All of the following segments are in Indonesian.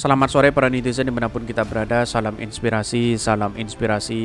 Selamat sore para netizen dimanapun kita berada. Salam inspirasi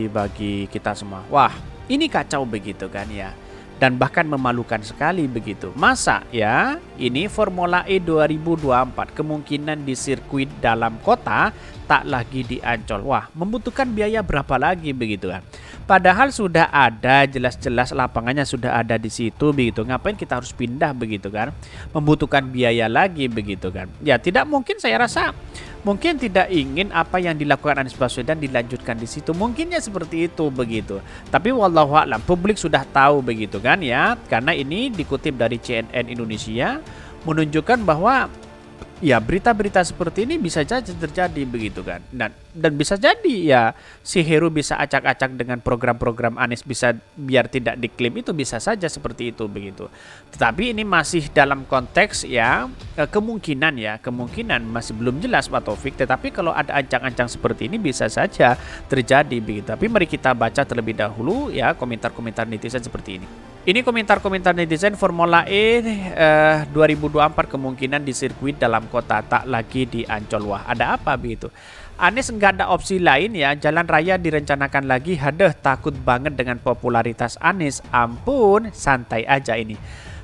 bagi kita semua. Wah, ini kacau begitu kan ya. Dan bahkan memalukan sekali begitu. Masa ya, ini Formula E 2024 kemungkinan di sirkuit dalam kota tak lagi di Ancol. Wah, membutuhkan biaya berapa lagi begitu kan. Padahal sudah ada jelas-jelas lapangannya sudah ada di situ begitu. Ngapain kita harus pindah begitu kan? Membutuhkan biaya lagi begitu kan. Ya tidak mungkin, saya rasa mungkin tidak ingin apa yang dilakukan Anies Baswedan dilanjutkan di situ. Mungkinnya seperti itu begitu. Tapi wallahu a'lam, publik sudah tahu begitu kan ya. Karena ini dikutip dari CNN Indonesia menunjukkan bahwa ya berita-berita seperti ini bisa saja terjadi begitu kan. Dan bisa jadi ya si Heru bisa acak-acak dengan program-program Anies, bisa biar tidak diklaim, itu bisa saja seperti itu begitu. Tetapi ini masih dalam konteks ya kemungkinan masih belum jelas Pak Taufik. Tetapi kalau ada ancang-ancang seperti ini bisa saja terjadi begitu. Tapi mari kita baca terlebih dahulu ya komentar-komentar netizen seperti ini. Ini komentar-komentar netizen. Formula E 2024 kemungkinan di sirkuit dalam kota, tak lagi di Ancol. Wah, ada apa begitu? Anies nggak ada opsi lain ya, jalan raya direncanakan lagi. Hadeh, takut banget dengan popularitas Anies. Ampun, santai aja ini.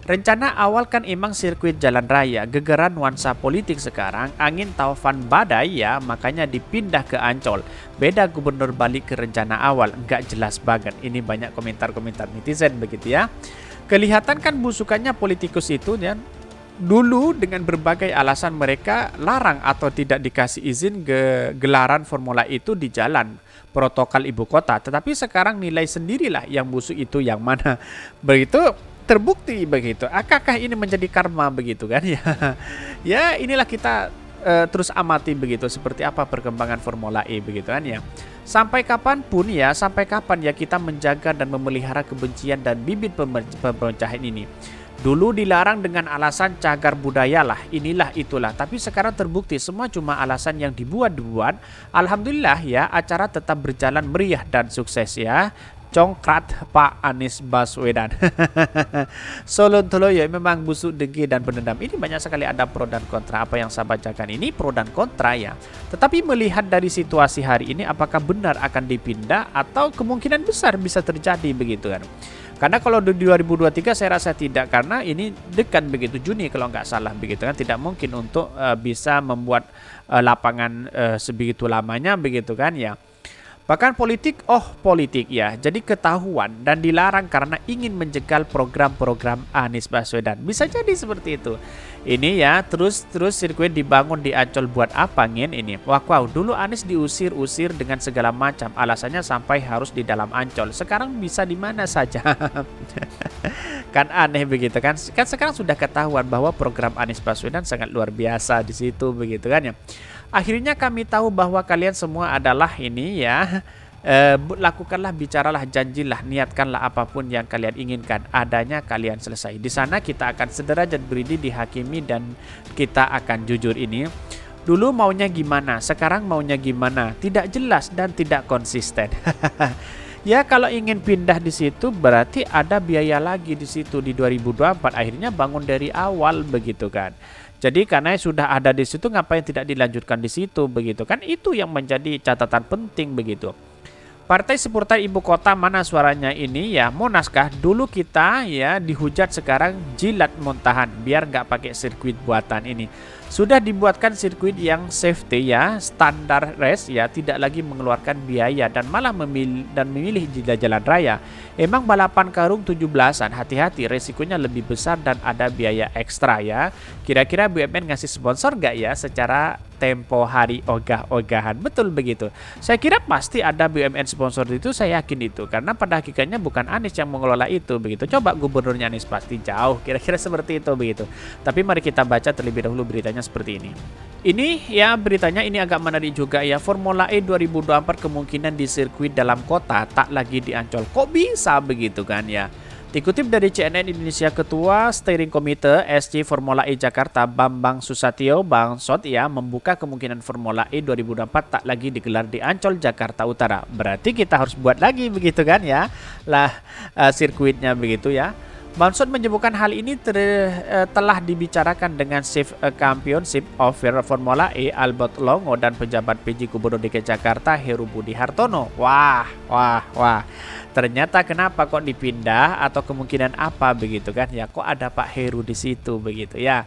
Rencana awal kan emang sirkuit jalan raya, gegeran nuansa politik sekarang, angin taufan badai ya, makanya dipindah ke Ancol. Beda gubernur balik ke rencana awal, nggak jelas banget. Ini banyak komentar-komentar netizen begitu ya. Kelihatan kan busukannya politikus itu ya. Dulu dengan berbagai alasan mereka larang atau tidak dikasih izin ke gelaran Formula itu di jalan protokol ibu kota. Tetapi sekarang nilai sendirilah yang busuk itu yang mana. Begitu terbukti begitu. Apakah ini menjadi karma begitu kan ya? Ya inilah kita terus amati begitu seperti apa perkembangan Formula E begitu kan ya. Sampai kapan ya kita menjaga dan memelihara kebencian dan bibit perpecahan ini. Dulu dilarang dengan alasan cagar budaya lah, inilah itulah. Tapi sekarang terbukti semua cuma alasan yang dibuat-buat. Alhamdulillah ya, acara tetap berjalan meriah dan sukses ya. Congkrat Pak Anies Baswedan. Solo Tolo ya memang busuk, dengki dan pendendam. Ini banyak sekali ada pro dan kontra. Apa yang saya bacakan ini pro dan kontra ya. Tetapi melihat dari situasi hari ini, apakah benar akan dipindah atau kemungkinan besar bisa terjadi begitu kan? Karena kalau di 2023 saya rasa tidak, karena ini dekat begitu Juni kalau nggak salah begitu kan, tidak mungkin untuk bisa membuat lapangan sebegitu lamanya begitu kan ya. Bahkan politik ya, jadi ketahuan dan dilarang karena ingin menjegal program-program Anies Baswedan. Bisa jadi seperti itu. Ini ya, terus sirkuit dibangun di Ancol buat apa ngin ini? Wow, dulu Anies diusir-usir dengan segala macam, alasannya sampai harus di dalam Ancol. Sekarang bisa di mana saja. Kan aneh begitu kan? Kan sekarang sudah ketahuan bahwa program Anies Baswedan sangat luar biasa di situ begitu kan ya. Akhirnya kami tahu bahwa kalian semua adalah ini ya, lakukanlah, bicaralah, janjilah, niatkanlah apapun yang kalian inginkan, adanya kalian selesai. Di sana kita akan sederajat berdiri dihakimi dan kita akan jujur ini. Dulu maunya gimana, sekarang maunya gimana, tidak jelas dan tidak konsisten. Ya kalau ingin pindah di situ berarti ada biaya lagi di situ di 2024. Akhirnya bangun dari awal begitu kan. Jadi karena sudah ada di situ, ngapain tidak dilanjutkan di situ begitu kan? Itu yang menjadi catatan penting begitu. Partai Sepurtai Ibu Kota mana suaranya ini ya? Monas kah? Dulu kita ya dihujat, sekarang jilat muntahan biar nggak pakai sirkuit buatan ini. Sudah dibuatkan sirkuit yang safety ya, standar race ya, tidak lagi mengeluarkan biaya dan malah memilih jalan raya. Emang balapan karung 17-an, hati-hati resikonya lebih besar dan ada biaya ekstra ya. Kira-kira BUMN ngasih sponsor nggak ya secara tempo hari ogah-ogahan? Betul begitu. Saya kira pasti ada BUMN sponsor itu, saya yakin itu. Karena pada hakikatnya bukan Anies yang mengelola itu begitu. Coba gubernurnya Anies pasti jauh, kira-kira seperti itu begitu. Tapi mari kita baca terlebih dahulu beritanya seperti ini. Ini ya beritanya ini agak menarik juga ya. Formula E 2024 kemungkinan di sirkuit dalam kota, tak lagi di Ancol. Kok bisa begitu kan ya? Dikutip dari CNN Indonesia, Ketua Steering Committee SC Formula E Jakarta Bambang Susatyo Bangsot ya membuka kemungkinan Formula E 2024 tak lagi digelar di Ancol, Jakarta Utara. Berarti kita harus buat lagi begitu kan ya lah sirkuitnya begitu ya. Bamsud menyebutkan hal ini telah dibicarakan dengan Chief Championship Officer Formula E Albert Longo dan pejabat PJ Gubernur DKI Jakarta Heru Budi Hartono. Wah. Ternyata kenapa kok dipindah atau kemungkinan apa begitu kan ya, kok ada Pak Heru di situ begitu ya.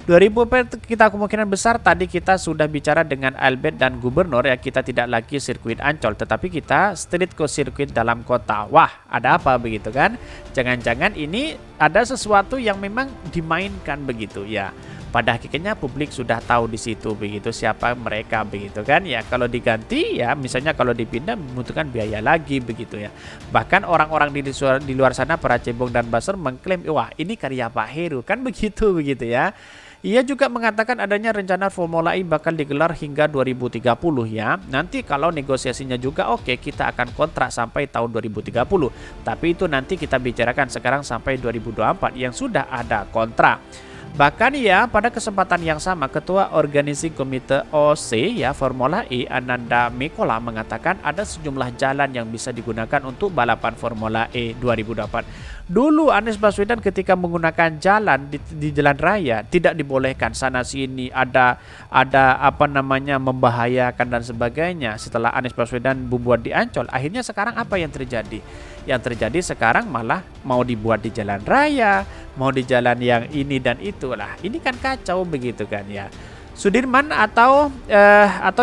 2000 kita kemungkinan besar tadi kita sudah bicara dengan Albert dan Gubernur ya, kita tidak lagi sirkuit Ancol tetapi kita street ke sirkuit dalam kota. Wah, ada apa begitu kan? Jangan-jangan ini ada sesuatu yang memang dimainkan begitu ya. Pada hakikatnya publik sudah tahu di situ begitu siapa mereka begitu kan ya. Kalau diganti ya, misalnya kalau dipindah membutuhkan biaya lagi begitu ya. Bahkan orang-orang di luar sana para cebong dan buzzer mengklaim wah ini karya Pak Heru kan begitu ya. Ia juga mengatakan adanya rencana Formula E bakal digelar hingga 2030 ya. Nanti kalau negosiasinya juga oke, kita akan kontrak sampai tahun 2030. Tapi itu nanti kita bicarakan sekarang sampai 2024 yang sudah ada kontrak. Bahkan ya pada kesempatan yang sama Ketua Organizing Komite OC ya Formula E Ananda Mikola mengatakan ada sejumlah jalan yang bisa digunakan untuk balapan Formula E 2024. Dulu Anies Baswedan ketika menggunakan jalan di jalan raya tidak dibolehkan sana sini, ada apa namanya membahayakan dan sebagainya. Setelah Anies Baswedan membuat di Ancol, akhirnya sekarang apa yang terjadi? Yang terjadi sekarang malah mau dibuat di jalan raya, mau di jalan yang ini dan itulah. Ini kan kacau begitu kan ya. Sudirman atau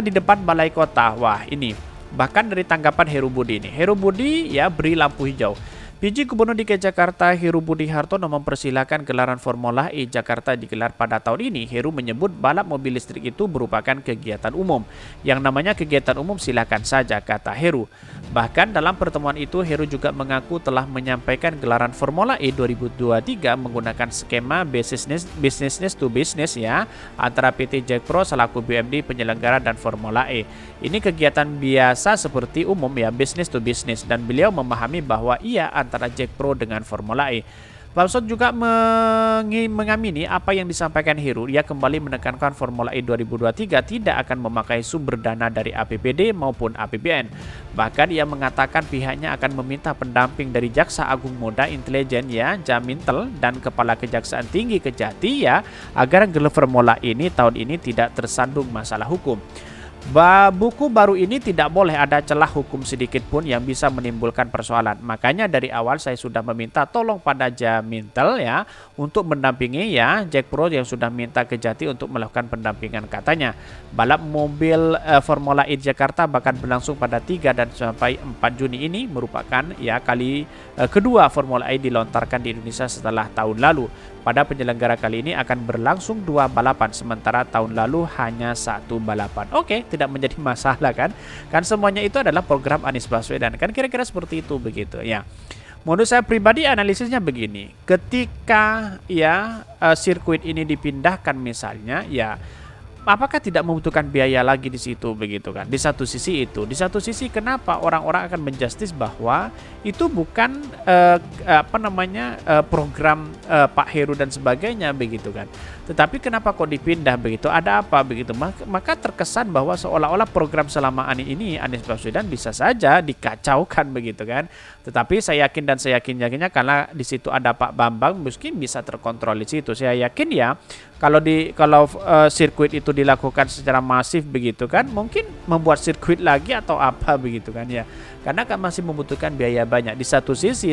di depan balai kota. Wah, ini bahkan dari tanggapan Heru Budi ini. Heru Budi ya beri lampu hijau. PJ Gubernur DKI Jakarta Heru Budi Hartono mempersilahkan gelaran Formula E Jakarta digelar pada tahun ini. Heru menyebut balap mobil listrik itu merupakan kegiatan umum. Yang namanya kegiatan umum silakan saja, kata Heru. Bahkan dalam pertemuan itu Heru juga mengaku telah menyampaikan gelaran Formula E 2023 menggunakan skema business to business ya antara PT Jack Pro selaku BUMD penyelenggara dan Formula E. Ini kegiatan biasa seperti umum ya, business to business, dan beliau memahami bahwa ia antara Jack Pro dengan Formula E. Bamsud juga mengamini apa yang disampaikan Heru. Ia kembali menekankan Formula E 2023 tidak akan memakai sumber dana dari APBD maupun APBN. Bahkan ia mengatakan pihaknya akan meminta pendamping dari Jaksa Agung Muda Intelijen ya, Jamintel, dan Kepala Kejaksaan Tinggi Kejati ya, agar gelar Formula E ini tahun ini tidak tersandung masalah hukum. Buku baru ini tidak boleh ada celah hukum sedikit pun yang bisa menimbulkan persoalan. Makanya dari awal saya sudah meminta tolong pada Jamintel ya untuk mendampingi ya Jack Pro yang sudah minta Kejati untuk melakukan pendampingan, katanya. Balap mobil Formula E Jakarta bakal berlangsung pada 3 dan sampai 4 Juni ini, merupakan ya kali kedua Formula E dilontarkan di Indonesia setelah tahun lalu. Pada penyelenggara kali ini akan berlangsung 2 balapan, sementara tahun lalu hanya 1 balapan. Oke, tidak menjadi masalah kan? Kan semuanya itu adalah program Anies Baswedan. Kan kira-kira seperti itu begitu ya. Menurut saya pribadi analisisnya begini. Ketika ya sirkuit ini dipindahkan misalnya ya, apakah tidak membutuhkan biaya lagi di situ begitu kan? Di satu sisi itu, di satu sisi kenapa orang-orang akan menjustis bahwa itu bukan program Pak Heru dan sebagainya begitu kan? Tetapi kenapa kok dipindah begitu? Ada apa begitu? Maka terkesan bahwa seolah-olah program selama ini Anies Baswedan bisa saja dikacaukan begitu kan? Tetapi saya yakin dan saya yakinnya karena di situ ada Pak Bambang mungkin bisa terkontrol di situ. Saya yakin ya kalau sirkuit itu dilakukan secara masif begitu kan, mungkin membuat sirkuit lagi atau apa begitu kan ya, karena kan masih membutuhkan biaya banyak. Di satu sisi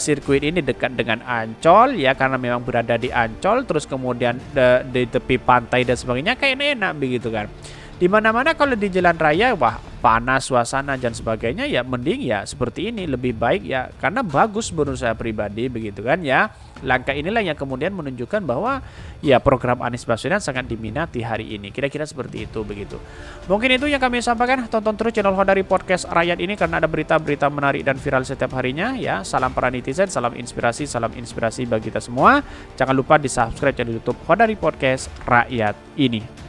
sirkuit ini dekat dengan Ancol ya, karena memang berada di Ancol, terus kemudian di tepi pantai dan sebagainya, kayak enak begitu kan. Di mana-mana kalau di jalan raya wah panas suasana dan sebagainya ya, mending ya seperti ini lebih baik ya, karena bagus menurut saya pribadi begitu kan ya. Langkah inilah yang kemudian menunjukkan bahwa ya program Anies Baswedan sangat diminati hari ini. Kira-kira seperti itu begitu. Mungkin itu yang kami sampaikan. Tonton terus channel Hodari Podcast Rakyat ini karena ada berita-berita menarik dan viral setiap harinya ya. Salam para netizen, salam inspirasi bagi kita semua. Jangan lupa di subscribe channel YouTube Hodari Podcast Rakyat ini.